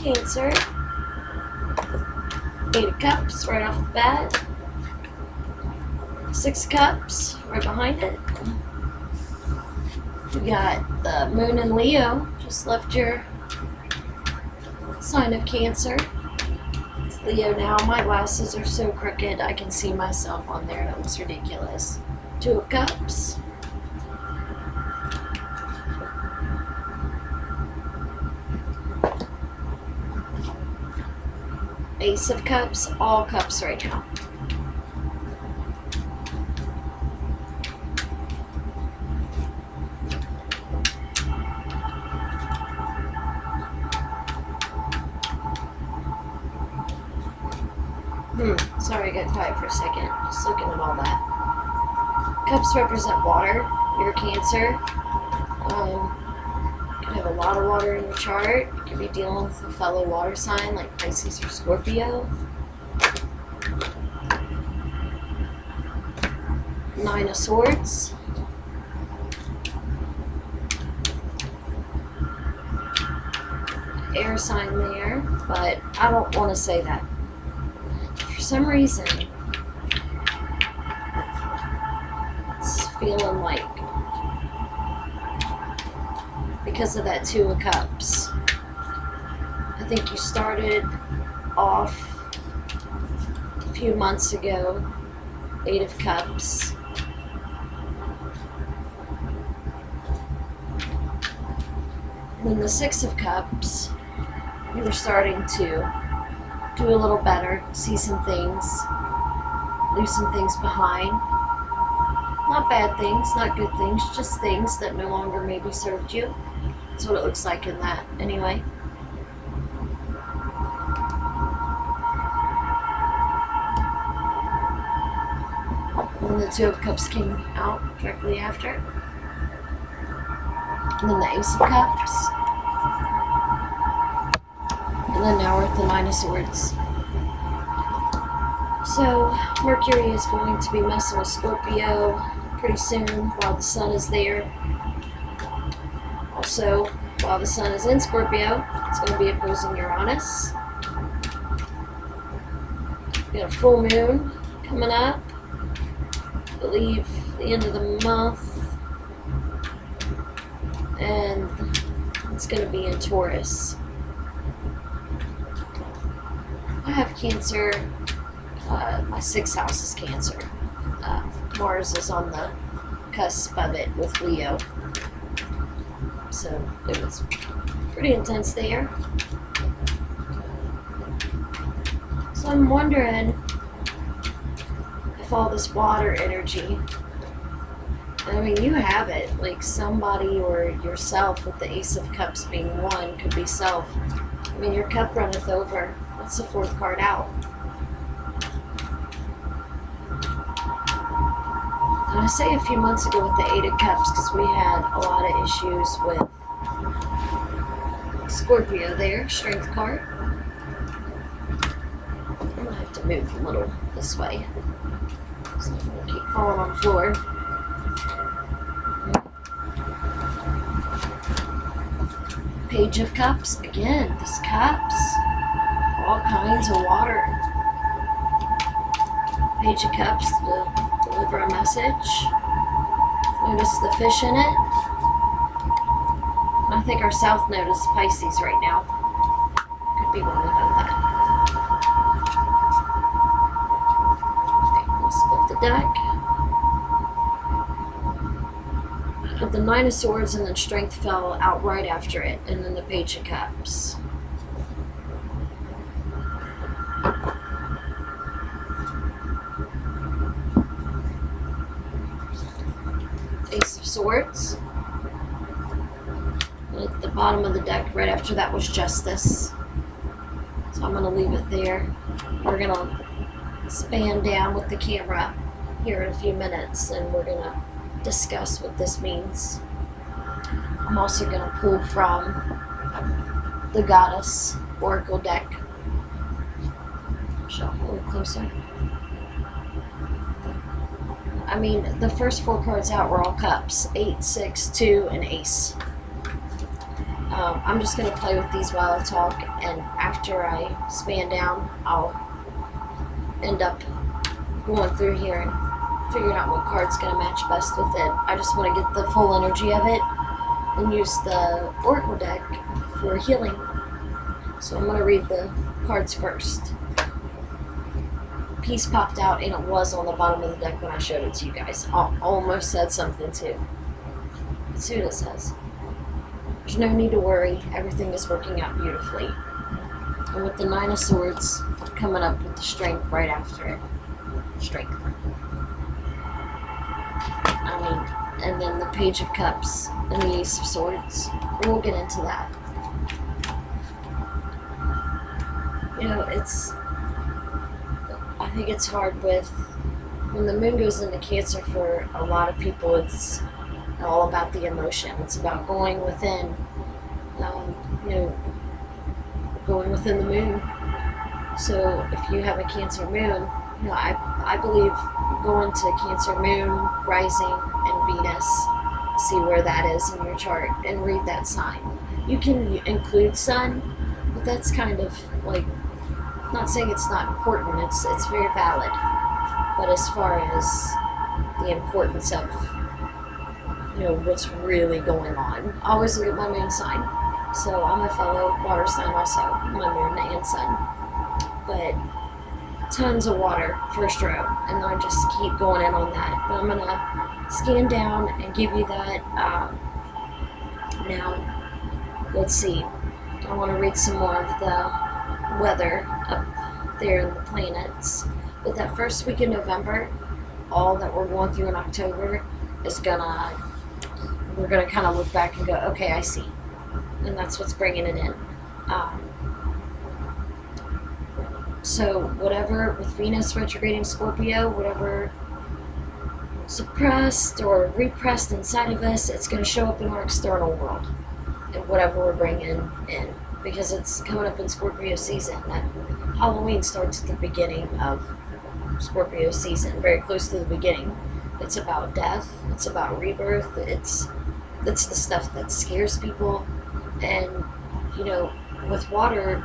Cancer. Eight of Cups right off the bat. Six of Cups right behind it. We got the Moon in Leo. Just left your sign of Cancer. It's Leo now. My glasses are so crooked I can see myself on there. That looks ridiculous. Two of Cups. Ace of Cups. All cups right now. Sorry, I got quiet for a second. Just looking at all that. Cups represent water. You're Cancer. You could have a lot of water in your chart. You could be dealing with a fellow water sign like Pisces or Scorpio. Nine of Swords. Air sign there, but I don't want to say that. For some reason, it's feeling like, because of that Two of Cups, I think you started off a few months ago, Eight of Cups. And then the Six of Cups, you were starting to do a little better, see some things, leave some things behind. Not bad things, not good things, just things that no longer maybe served you. That's what it looks like in that, anyway. And the Two of Cups came out directly after. And then the Ace of Cups. And then now we're at the Nine of Swords. So Mercury is going to be messing with Scorpio pretty soon while the Sun is there. Also, while the Sun is in Scorpio, it's going to be opposing Uranus. We got a full moon coming up. I believe the end of the month. And it's going to be in Taurus. I have Cancer. My sixth house is Cancer. Mars is on the cusp of it with Leo. So it was pretty intense there. So I'm wondering if all this water energy, I mean, you have it, like somebody or yourself with the Ace of Cups being one could be self. I mean, your cup runneth over. That's the fourth card out. And I say a few months ago with the Eight of Cups because we had a lot of issues with Scorpio there, Strength card. I'm going to have to move a little this way. So I'm going to keep falling on the floor. Page of Cups. Again, this cups. All kinds of water. Page of Cups to deliver a message. Notice the fish in it. I think our south node is Pisces right now. Could be wrong about that. Okay, we'll split the deck. But the Nine of Swords and then Strength fell out right after it, and then the Page of Cups. Ace of Swords. And at the bottom of the deck, right after that was Justice. So I'm going to leave it there. We're going to span down with the camera here in a few minutes, and we're going to discuss what this means. I'm also going to pull from the Goddess Oracle deck. Show a little closer. I mean, the first four cards out were all cups. 8, 6, 2, and Ace. I'm just gonna play with these while I talk, and after I span down, I'll end up going through here and figuring out what card's gonna match best with it. I just want to get the full energy of it and use the Oracle deck for healing. So I'm gonna read the cards first. Peace popped out, and it was on the bottom of the deck when I showed it to you guys. Almost said something too. Let's see what it says. There's no need to worry. Everything is working out beautifully. And with the Nine of Swords coming up with the Strength right after it. Strength. And then the Page of Cups and the Ace of Swords. We'll get into that. You know, I think it's hard with, when the moon goes into Cancer, for a lot of people, it's all about the emotion. It's about going within, going within the moon. So if you have a Cancer moon, I believe going to Cancer moon, rising, and Venus, see where that is in your chart, and read that sign. You can include Sun, but that's kind of like, not saying it's not important, it's very valid. But as far as the importance of, what's really going on, I always look at my moon sign. So I'm a fellow water sign also, my moon and sun. But tons of water, first row, and I just keep going in on that. But I'm gonna scan down and give you that. Now, let's see. I want to read some more of the weather up there in the planets. But that first week in November, all that we're going through in October is we're gonna kind of look back and go, okay, I see. And that's what's bringing it in. So whatever, with Venus retrograding Scorpio, whatever suppressed or repressed inside of us, it's going to show up in our external world, and whatever we're bringing in, because it's coming up in Scorpio season. That Halloween starts at the beginning of Scorpio season, very close to the beginning. It's about death, it's about rebirth, it's the stuff that scares people. And with water,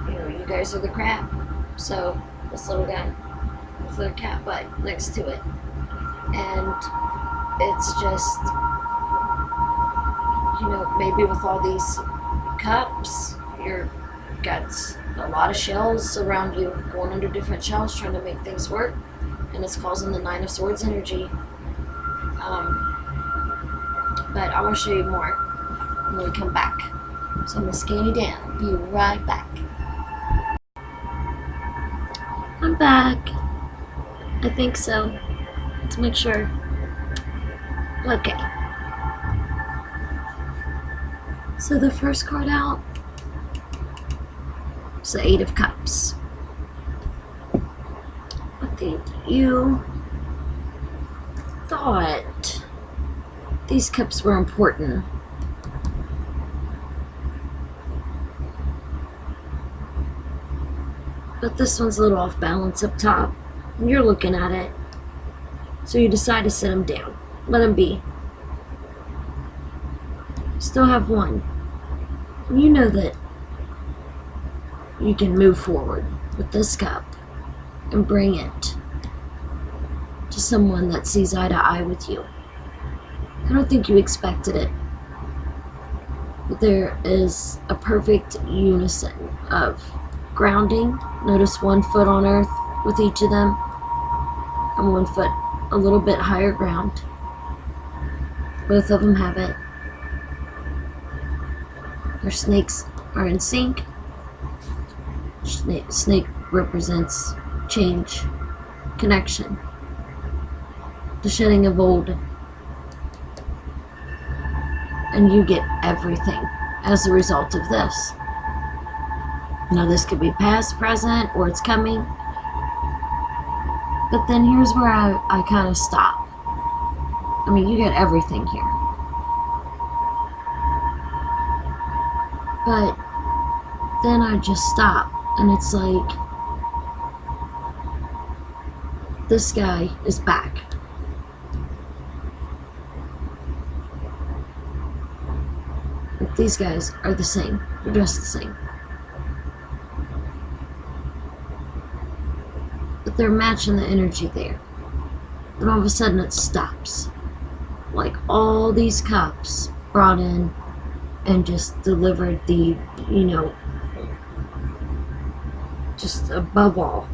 you guys are the crab. So this little guy with a cat butt next to it, and it's just, maybe with all these cups, you're got a lot of shells around you, going under different shells, trying to make things work, and it's causing the Nine of Swords energy. But I want to show you more when we come back. So I'm going to scan you down. Be right back. I'm back. I think so. Let's make sure. Okay. So the first card out is the Eight of Cups. I think you thought these cups were important. But this one's a little off balance up top. And you're looking at it. So you decide to set them down. Let them be. Still have one. And you know that you can move forward with this cup and bring it to someone that sees eye to eye with you. I don't think you expected it. But there is a perfect unison of grounding. Notice 1 foot on earth with each of them, and 1 foot a little bit higher ground. Both of them have it. Their snakes are in sync. Snake represents change, connection, the shedding of old. And you get everything as a result of this. Now this could be past, present, or it's coming. But then here's where I kind of stop. I mean, you get everything here. But then I just stop, and it's like, this guy is back. These guys are the same. They're dressed the same. But they're matching the energy there. Then all of a sudden it stops. Like all these cops brought in and just delivered the, just above all.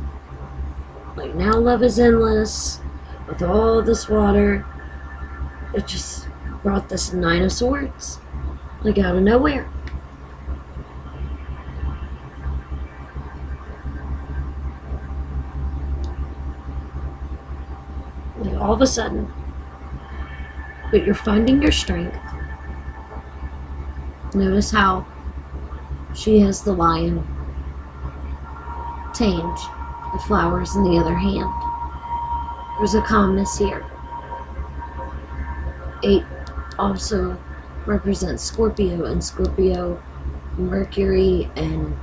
Like now love is endless with all this water. It just brought this Nine of Swords. Like out of nowhere. Like all of a sudden. But you're finding your strength. Notice how she has the lion tamed, the flowers in the other hand. There's a calmness here. 8 also represents Scorpio, and Scorpio, Mercury, and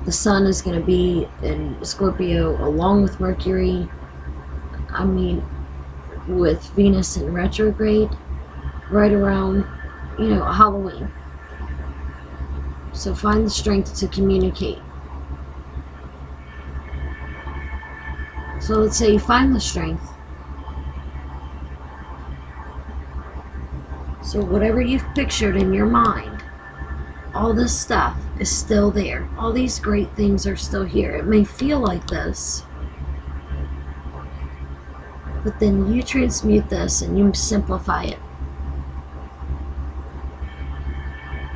the sun is going to be in Scorpio along with Mercury. I mean, with Venus in retrograde, right around, Halloween. So find the strength to communicate. So let's say you find the strength. So whatever you've pictured in your mind, all this stuff is still there. All these great things are still here. It may feel like this, but then you transmute this and you simplify it.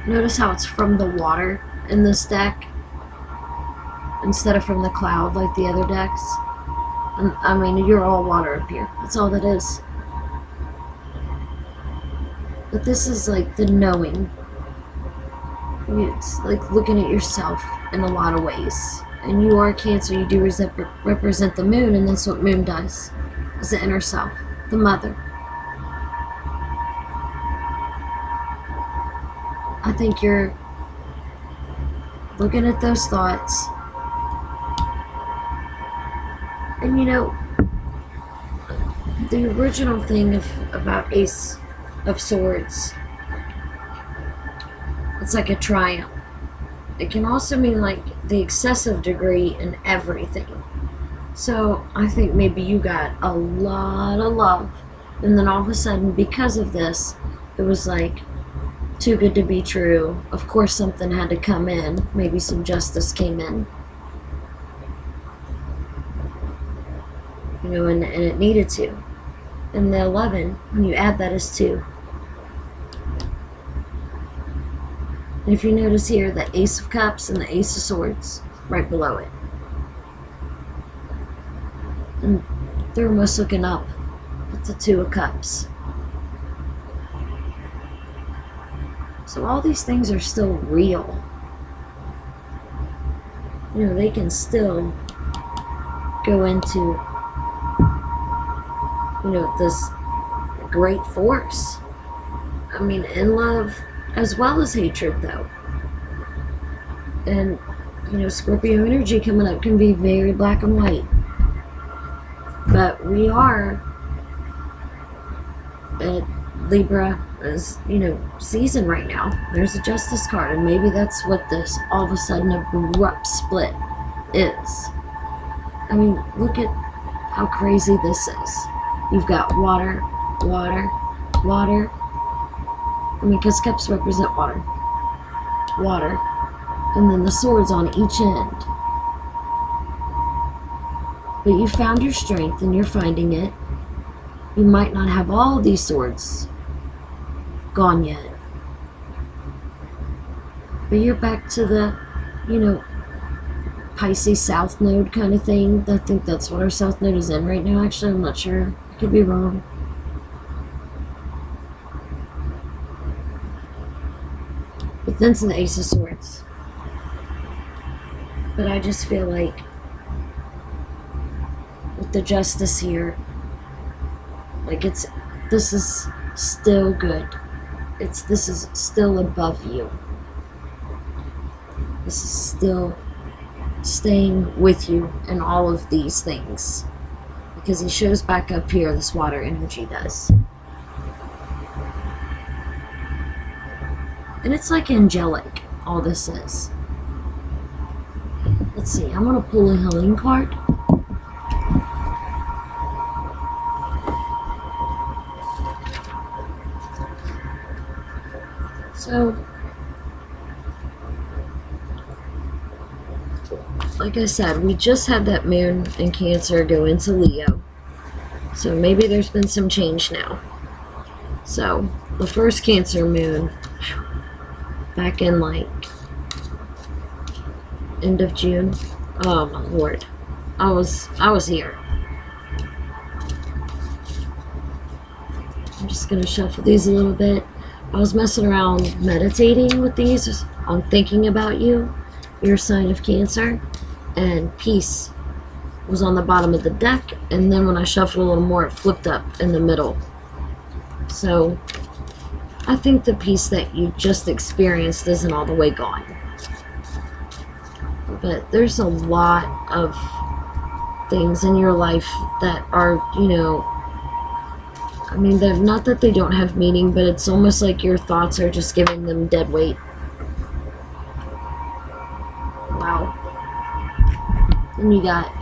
Notice how it's from the water in this deck instead of from the cloud like the other decks. And I mean, you're all water up here. That's all that is. But this is like the knowing. It's like looking at yourself in a lot of ways. And you are Cancer. You do represent the moon, and that's what moon does. Is the inner self, the mother. I think you're looking at those thoughts. And the original thing about Ace of Swords, it's like a triumph. It can also mean like the excessive degree in everything. So I think maybe you got a lot of love, and then all of a sudden, because of this, it was like too good to be true. Of course something had to come in. Maybe some justice came in. And it needed to. And the 11, when you add that, is 2. And if you notice here, the Ace of Cups and the Ace of Swords right below it. And they're almost looking up at the 2 of Cups. So all these things are still real. They can still go into, this great force. I mean, in love as well as hatred, though. And, Scorpio energy coming up can be very black and white. But we are at Libra season right now. There's a Justice card, and maybe that's what this all of a sudden abrupt split is. I mean, look at how crazy this is. You've got water, water, water. I mean, because cups represent water. Water. And then the swords on each end. But you found your strength and you're finding it. You might not have all these swords gone yet. But you're back to the, Pisces South Node kind of thing. I think that's what our South Node is in right now. Actually, I'm not sure. I could be wrong. But then to the Ace of Swords. But I just feel like with the Justice here, like this is still good. This is still above you. This is still staying with you in all of these things. Because he shows back up here, this water energy does. And And it's like angelic, all this is. Let's see, I'm going to pull a healing card. So, like I said, we just had that moon in Cancer go into Leo. So maybe there's been some change now. So, the first Cancer moon, back in like end of June. Oh my lord. I was here. I'm just gonna shuffle these a little bit. I was messing around meditating with these on thinking about you, your sign of Cancer, and peace was on the bottom of the deck, and then when I shuffled a little more, it flipped up in the middle. So I think the peace that you just experienced isn't all the way gone. But there's a lot of things in your life that are, you know, I mean, they're not that they don't have meaning, but it's almost like your thoughts are just giving them dead weight. Wow. And you got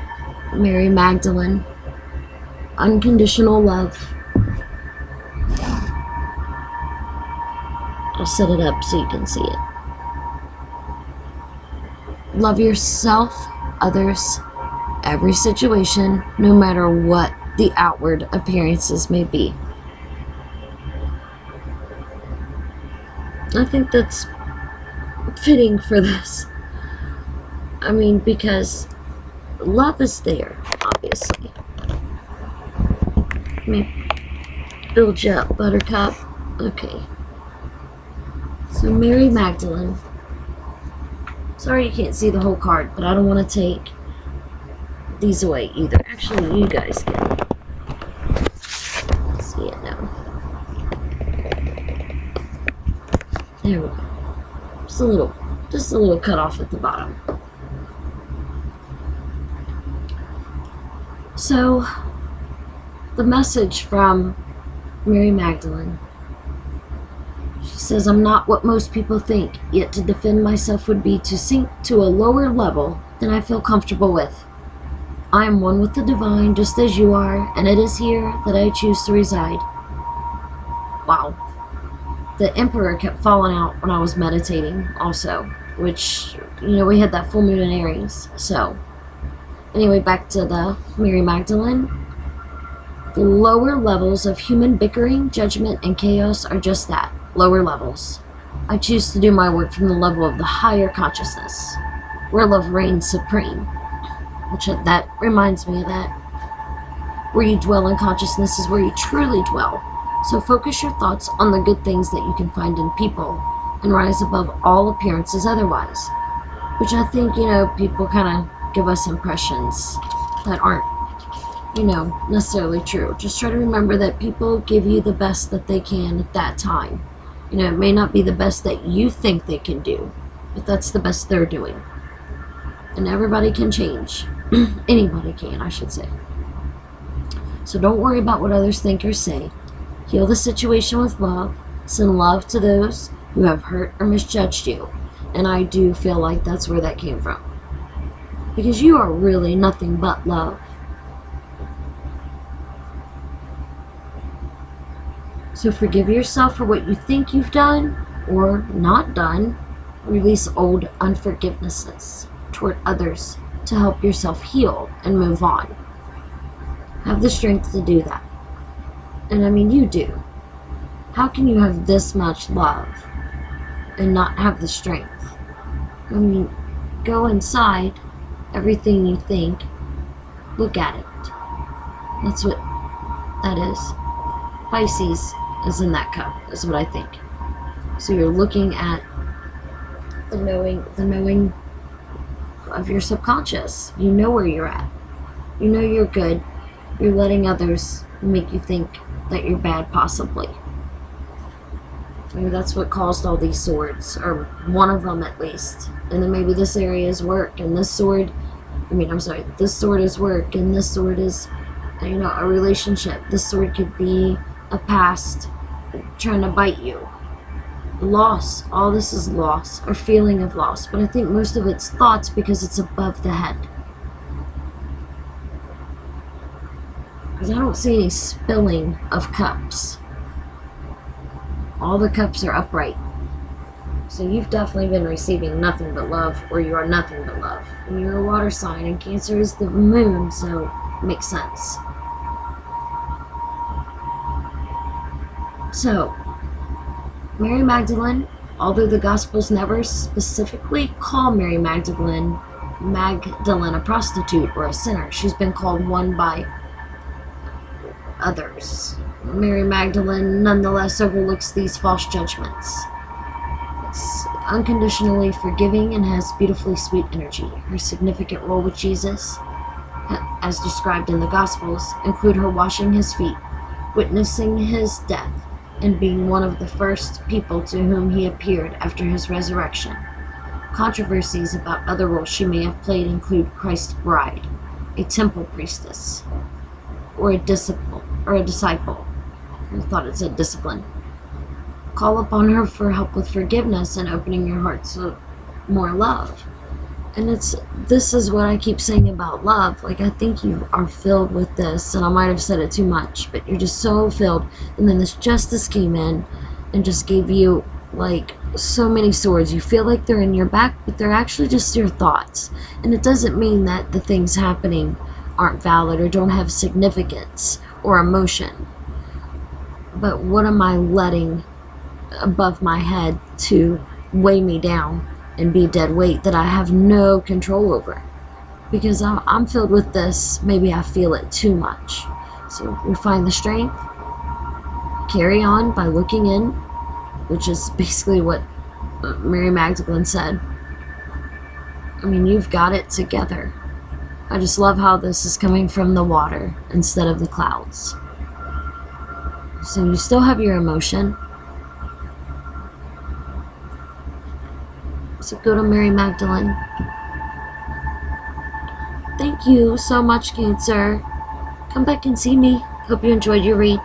Mary Magdalene, unconditional love. I'll set it up so you can see it. Love yourself, others, every situation, no matter what the outward appearances may be. I think that's fitting for this. I mean, because love is there, obviously. Let me build you up, Buttercup. Okay. So, Mary Magdalene. Sorry you can't see the whole card, but I don't want to take these away either. Actually, you guys can see it now. There we go. Just a little cut off at the bottom. So, the message from Mary Magdalene. She says, I'm not what most people think, yet to defend myself would be to sink to a lower level than I feel comfortable with. I am one with the divine, just as you are, and it is here that I choose to reside. Wow. The Emperor kept falling out when I was meditating also, which, you know, we had that full moon in Aries. So, anyway, back to the Mary Magdalene. The lower levels of human bickering, judgment, and chaos are just that. Lower levels. I choose to do my work from the level of the higher consciousness, where love reigns supreme. Which that reminds me of that. Where you dwell in consciousness is where you truly dwell. So focus your thoughts on the good things that you can find in people and rise above all appearances otherwise. Which I think, you know, people kind of give us impressions that aren't, you know, necessarily true. Just try to remember that people give you the best that they can at that time. You know, it may not be the best that you think they can do, but that's the best they're doing. And everybody can change. Anybody can, I should say. So don't worry about what others think or say. Heal the situation with love. Send love to those who have hurt or misjudged you. And I do feel like that's where that came from. Because you are really nothing but love. So forgive yourself for what you think you've done or not done. Release old unforgivenesses toward others to help yourself heal and move on. Have the strength to do that. And I mean, you do. How can you have this much love and not have the strength? I mean, go inside everything you think, look at it. That's what that is. Pisces is in that cup, is what I think. So you're looking at the knowing of your subconscious. You know where you're at. You know you're good. You're letting others make you think that you're bad, possibly. Maybe that's what caused all these swords, or one of them at least. And then maybe this area is work, and this sword, this sword is work, and this sword is, you know, a relationship. This sword could be a past trying to bite you. loss. All this is loss or feeling of loss, but I think most of it's thoughts because it's above the head. Because I don't see any spilling of cups. All the cups are upright. So you've definitely been receiving nothing but love, or you are nothing but love. And you're a water sign, and Cancer is the moon, so it makes sense. So, Mary Magdalene, although the Gospels never specifically call Mary Magdalene a prostitute or a sinner, she's been called one by others. Mary Magdalene nonetheless overlooks these false judgments. It's unconditionally forgiving and has beautifully sweet energy. Her significant role with Jesus, as described in the Gospels, include her washing his feet, witnessing his death, and being one of the first people to whom he appeared after his resurrection. Controversies about other roles she may have played include Christ's bride, a temple priestess, or a disciple. I thought it said discipline. Call upon her for help with forgiveness and opening your heart to more love. And this is what I keep saying about love. Like, I think you are filled with this, and I might have said it too much, but you're just so filled. And then this justice came in and just gave you, like, so many swords. You feel like they're in your back, but they're actually just your thoughts. And it doesn't mean that the things happening aren't valid or don't have significance or emotion. But what am I letting above my head to weigh me down and be dead weight that I have no control over? Because I'm filled with this. Maybe I feel it too much. So we find the strength, carry on by looking in, which is basically what Mary Magdalene said. I mean, you've got it together. I just love how this is coming from the water instead of the clouds. So you still have your emotion. So go to Mary Magdalene. Thank you so much, Cancer. Come back and see me. Hope you enjoyed your read.